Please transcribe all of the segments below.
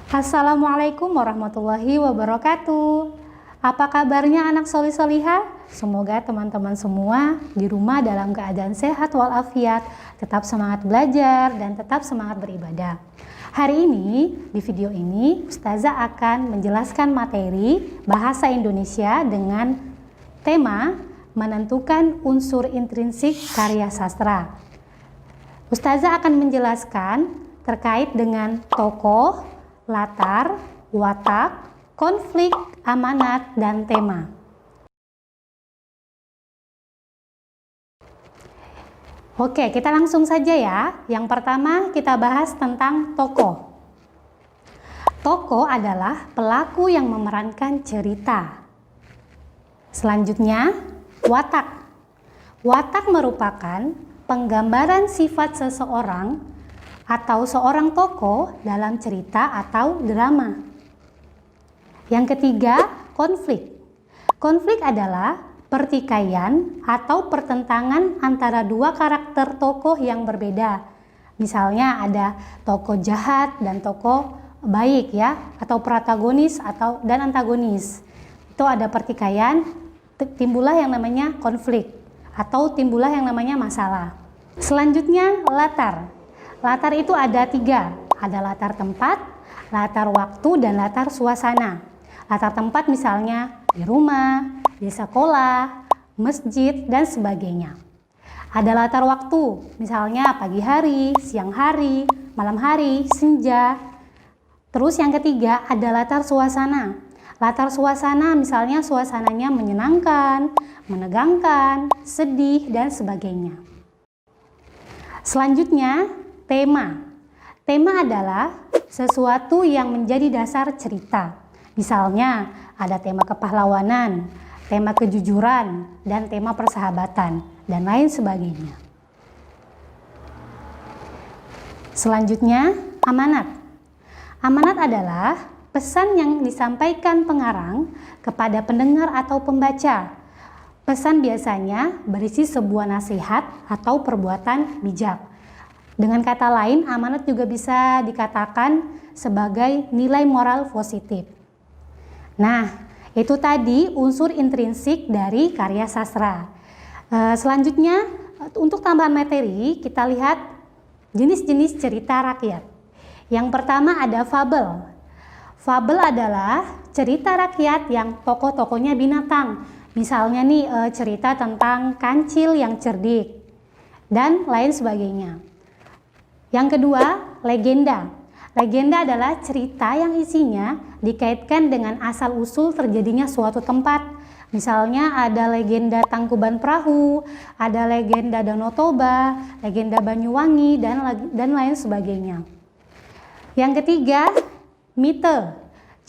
Assalamualaikum warahmatullahi wabarakatuh. Apa kabarnya anak solih solihah? Semoga teman-teman semua di rumah dalam keadaan sehat walafiat, tetap semangat belajar dan tetap semangat beribadah. Hari ini, di video ini, Ustazah akan menjelaskan materi bahasa Indonesia dengan tema menentukan unsur intrinsik karya sastra. Ustazah akan menjelaskan terkait dengan tokoh, latar, watak, konflik, amanat, dan tema. Oke, kita langsung saja ya. Yang pertama kita bahas tentang tokoh. Tokoh adalah pelaku yang memerankan cerita. Selanjutnya, watak. Watak merupakan penggambaran sifat seseorang atau seorang tokoh dalam cerita atau drama. Yang ketiga, konflik. Konflik adalah pertikaian atau pertentangan antara dua karakter tokoh yang berbeda. Misalnya ada tokoh jahat dan tokoh baik ya, atau protagonis dan antagonis. Itu ada pertikaian, timbullah yang namanya konflik atau timbullah yang namanya masalah. Selanjutnya, latar. Latar itu ada tiga, ada latar tempat, latar waktu, dan latar suasana. Latar tempat misalnya di rumah, di sekolah, masjid, dan sebagainya. Ada latar waktu, misalnya pagi hari, siang hari, malam hari, senja. Terus yang ketiga ada latar suasana. Latar suasana misalnya suasananya menyenangkan, menegangkan, sedih, dan sebagainya. Selanjutnya, tema. Tema adalah sesuatu yang menjadi dasar cerita. Misalnya, ada tema kepahlawanan, tema kejujuran, dan tema persahabatan, dan lain sebagainya. Selanjutnya, amanat. Amanat adalah pesan yang disampaikan pengarang kepada pendengar atau pembaca. Pesan biasanya berisi sebuah nasihat atau perbuatan bijak. Dengan kata lain, amanat juga bisa dikatakan sebagai nilai moral positif. Nah, itu tadi unsur intrinsik dari karya sastra. Selanjutnya, untuk tambahan materi, kita lihat jenis-jenis cerita rakyat. Yang pertama ada fabel. Fabel adalah cerita rakyat yang tokoh-tokohnya binatang. Misalnya nih cerita tentang kancil yang cerdik dan lain sebagainya. Yang kedua, legenda. Legenda adalah cerita yang isinya dikaitkan dengan asal-usul terjadinya suatu tempat. Misalnya ada legenda Tangkuban Perahu, ada legenda Danau Toba, legenda Banyuwangi, dan lain sebagainya. Yang ketiga, mite.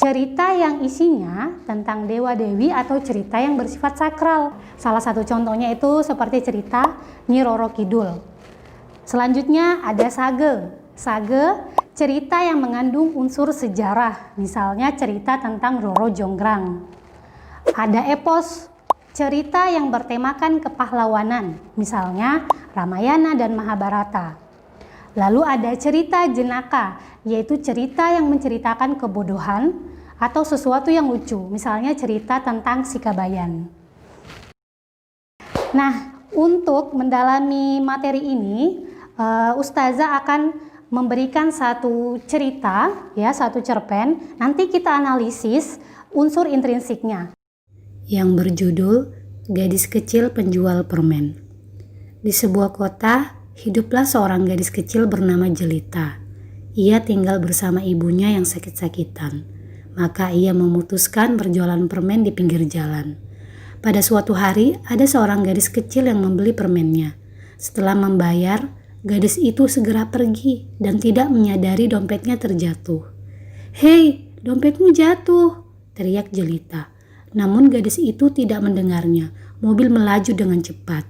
Cerita yang isinya tentang dewa-dewi atau cerita yang bersifat sakral. Salah satu contohnya itu seperti cerita Nyi Roro Kidul. Selanjutnya ada sage. Sage, cerita yang mengandung unsur sejarah, misalnya cerita tentang Roro Jonggrang. Ada epos, cerita yang bertemakan kepahlawanan, misalnya Ramayana dan Mahabharata. Lalu ada cerita jenaka, yaitu cerita yang menceritakan kebodohan atau sesuatu yang lucu, misalnya cerita tentang Sikabayan. Nah, untuk mendalami materi ini, Ustazah akan memberikan satu cerita, ya, satu cerpen. Nanti kita analisis unsur intrinsiknya. Yang berjudul Gadis Kecil Penjual Permen. Di sebuah kota, hiduplah seorang gadis kecil bernama Jelita. Ia tinggal bersama ibunya yang sakit-sakitan. Maka ia memutuskan berjualan permen di pinggir jalan. Pada suatu hari, ada seorang gadis kecil yang membeli permennya. Setelah membayar, gadis itu segera pergi dan tidak menyadari dompetnya terjatuh. "Hei, dompetmu jatuh!" teriak Jelita. Namun gadis itu tidak mendengarnya. Mobil melaju dengan cepat.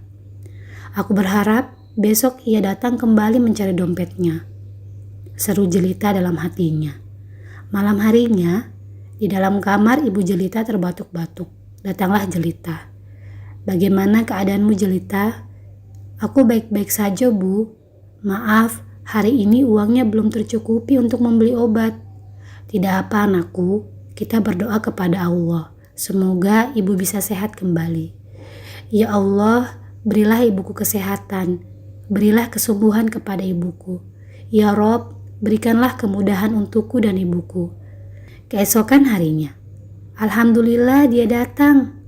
"Aku berharap besok ia datang kembali mencari dompetnya," seru Jelita dalam hatinya. Malam harinya, di dalam kamar ibu Jelita terbatuk-batuk. Datanglah Jelita. "Bagaimana keadaanmu, Jelita?" "Aku baik-baik saja, Bu. Maaf, hari ini uangnya belum tercukupi untuk membeli obat." Tidak apa anakku, kita berdoa kepada Allah. Semoga ibu bisa sehat kembali. Ya Allah, berilah ibuku kesehatan. Berilah kesembuhan kepada ibuku. Ya Rob, berikanlah kemudahan untukku dan ibuku. Keesokan harinya, alhamdulillah dia datang.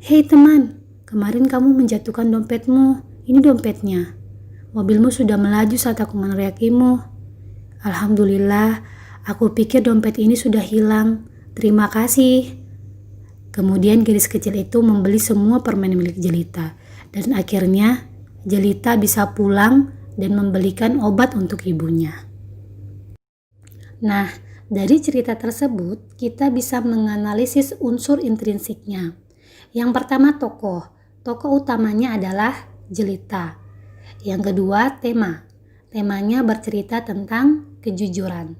Hei teman, kemarin kamu menjatuhkan dompetmu. Ini dompetnya. Mobilmu sudah melaju saat aku meneriakimu. Alhamdulillah, aku pikir dompet ini sudah hilang. Terima kasih. Kemudian gadis kecil itu membeli semua permen milik Jelita. Dan akhirnya Jelita bisa pulang dan membelikan obat untuk ibunya. Nah, dari cerita tersebut kita bisa menganalisis unsur intrinsiknya. Yang pertama tokoh utamanya adalah Jelita. Yang kedua temanya bercerita tentang kejujuran.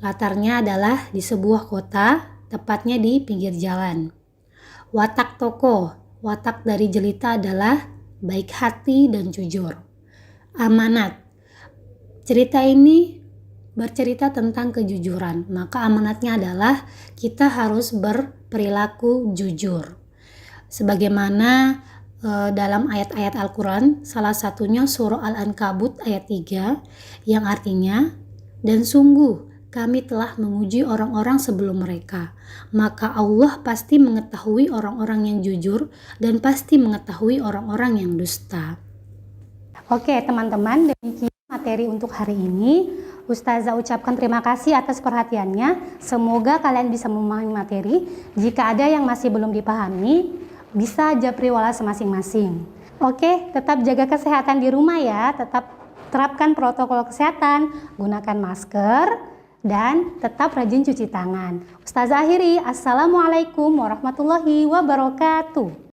Latarnya adalah di sebuah kota, tepatnya di pinggir jalan. Watak dari Jelita adalah baik hati dan jujur. Amanat, cerita ini bercerita tentang kejujuran, maka amanatnya adalah kita harus berperilaku jujur. Sebagaimana dalam ayat-ayat Al-Quran, salah satunya surah Al-Ankabut ayat 3 yang artinya, dan sungguh kami telah menguji orang-orang sebelum mereka, maka Allah pasti mengetahui orang-orang yang jujur dan pasti mengetahui orang-orang yang dusta. Oke teman-teman, demikian materi untuk hari ini. Ustazah ucapkan terima kasih atas perhatiannya. Semoga kalian bisa memahami materi. Jika ada yang masih belum dipahami, bisa japri walas masing-masing. Oke, tetap jaga kesehatan di rumah ya. Tetap terapkan protokol kesehatan, gunakan masker, dan tetap rajin cuci tangan. Ustazah akhiri, Assalamualaikum warahmatullahi wabarakatuh.